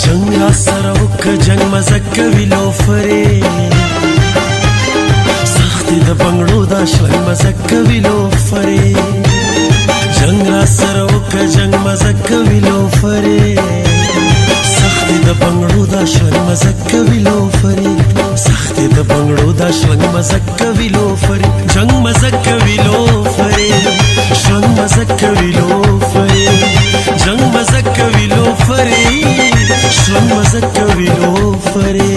جنگ را سره وکه جنگ مزه کوي لوفرې سختې د بنګړو دا شلنګ مزه کوي لوفرې جنگ را سره وکه جنگ مزه کوي لوفرې سختې د بنګړو دا شلنګ مزه کوي لوفرې سختې د بنګړو دا شلنګ مزه کوي لوفرې جنگ مزه کوي لوفرې شلنګ مزه کوي لوفرې جنگ مزه کوي لوفرې شلنګ مزه کوي لوفرې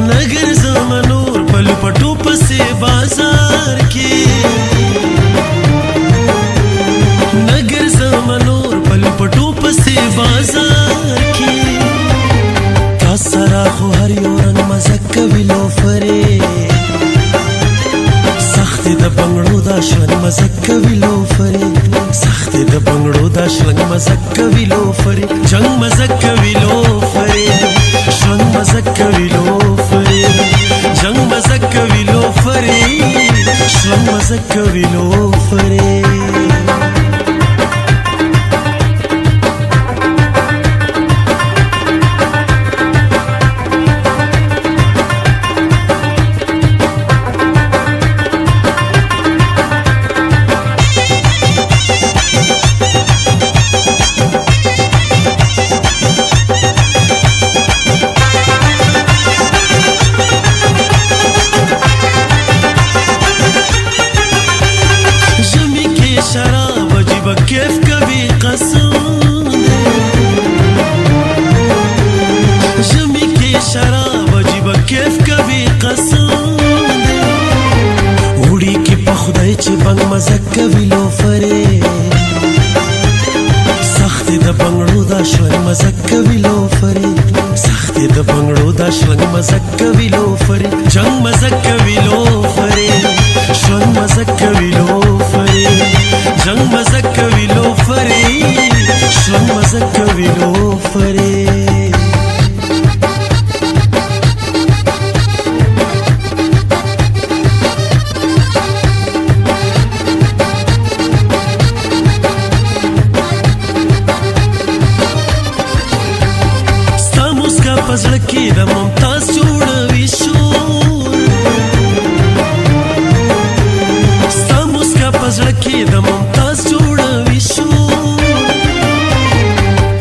نگر زمنور پلو پټو پسې بازار کې نگر زمنور پلو پټو پسې بازار کې تا سره خو هر یو رنګ مزه کوي لوفرې سختې د بنګړو دا شلنګ مزه کوي لوفرې سختې د بنګړو دا شلنګ مزه کوي لوفرې جنګ مزه کوي لوفرې شلنګ مزه کوي لوفرې جنگ مزه کوي لوفرې شلنګ مزه کوي لوفرې شراب عجیب کیف کبھی قسم جمی کی شراب عجیب کیف کبھی قسم وړي کې په خدای چې بنګ مزه کوي لوفرې سختې د بنګړو دا شلنګ مزه کوي لوفرې سختې د بنګړو دا شلنګ مزه کوي لوفرې جنګ مزه کوي لوفرې شلنګ مزه کوي لوفرې جنگ مزه کوي لوفرې شلنګ مزه کوي لوفرې ستا موسکا په زړه کې د ممتاز جوړوي شور ستا موسکا په زړه کې د ممتاز جوړوي شور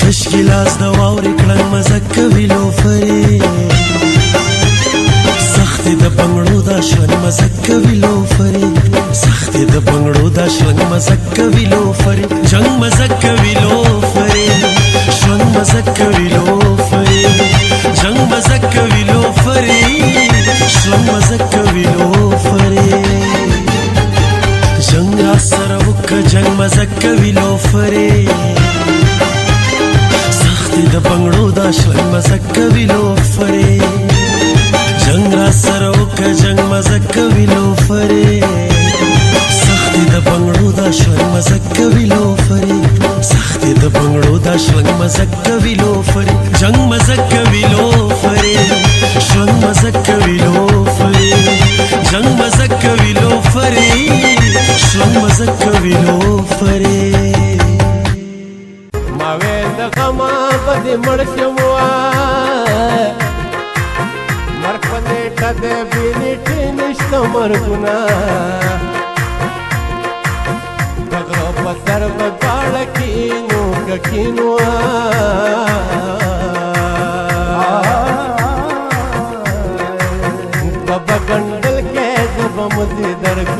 تشکیلاس د واورې کړنګ مزه کوي لوفرې سختې د بنګړو دا شلنګ مزه کوي لوفرې سختې د بنګړو دا شلنګ مزه کوي لوفرې جنګ مزه کوي لوفرې شلنګ مزه کوي لوفرې جنګ مزه کوي لوفرې شلنګ مزه کوي لوفرې جنگ را سره وکه جنگ مزه کوي لوفرې سختې د بنګړو دا شلنګ مزه کوي لوفرې جنگ را سره وکه جنگ مزه کوي لوفرې سختې د بنګړو دا شلنګ مزه کوي لوفرې سختې د بنګړو دا شلنګ مزه کوي لوفرې جنگ مزه کوي لوفرې شلنګ مزه کوي لوفرې جنگ مزه کوي لوفرې شلنګ مزه کوي لوفرې ما وې د غما په دې مړ شم مرګ په دې ټده بینټ نشته مرګونه دغه په سر په غاړه کینو کینو بابا ګندل کې زب مدي درګ